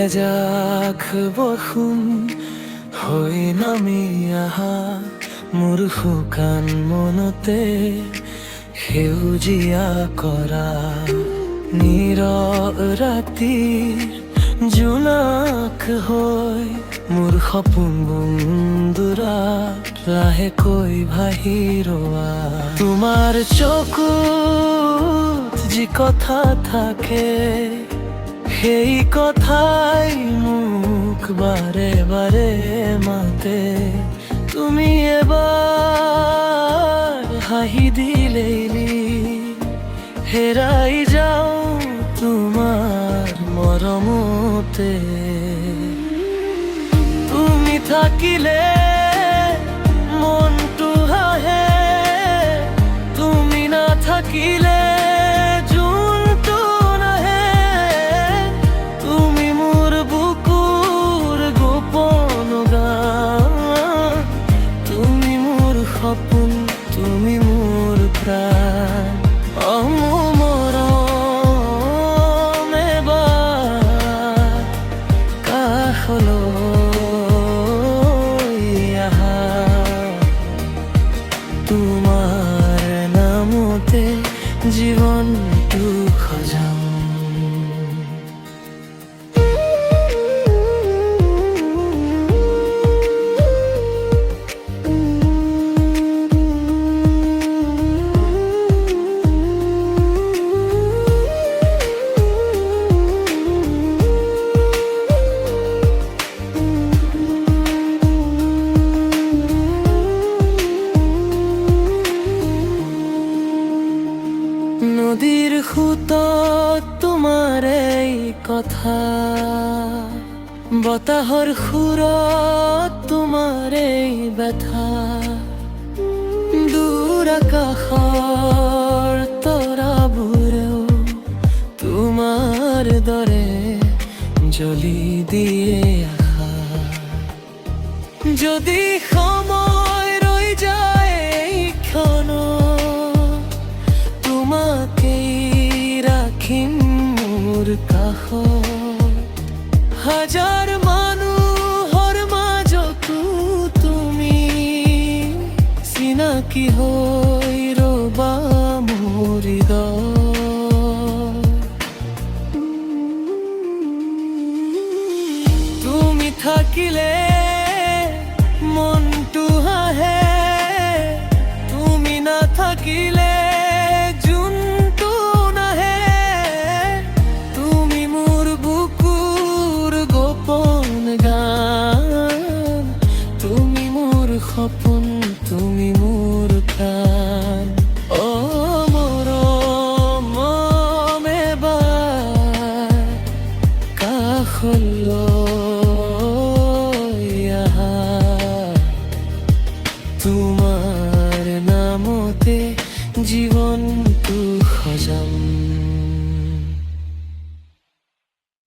এজাক বৰষুণ হৈ নামি আহা মোৰ শুকান মনতে সেউজীয়া কৰা নীৰৱ ৰাতিৰ জোনাক হৈ মোৰ সপোন বন্ধুৰা লাহেকৈ ভাহি ৰোৱা তোমাৰ চকুত যি কথা থাকে সেই কথাই মোক বাৰে বাৰে মাতে তুমি এবাৰ হাঁহি দিলেই হেৰাই যাওঁ তোমাৰ মৰমতে তুমি থাকিলে মনটো হাঁহে তুমি নাথাকিলে জোনটো নাহে তুমি মোৰ বুকুৰ গোপন গান তুমি মোৰ সপোন তুমি মোৰ প্ৰাণ মৰম এবাৰ কাষলৈ আহা তোমাৰ নামতে জীৱনটো সজাম নদীৰ সোঁতত তোমাৰ এই কথা বতাহৰ সুৰত তোমাৰ এই ব্যথা দূৰ আকাশৰ তৰাবোৰেও তোমাৰ দৰে জ্বলি দিয়ে আশা যদি সময় ৰৈ যায় এই ক্ষণত তোমাকেই ৰাখিম মোৰ কাষত হাজাৰ মানুহৰ মাজতো তুমি চিনাকি হৈ ৰবা মোৰ হৃদয় তুমি থাকিলে মনটো হাঁহে তুমি নাথাকিলে সপোন তুমি মোৰ প্ৰাণ মৰম এবাৰ কাষলৈ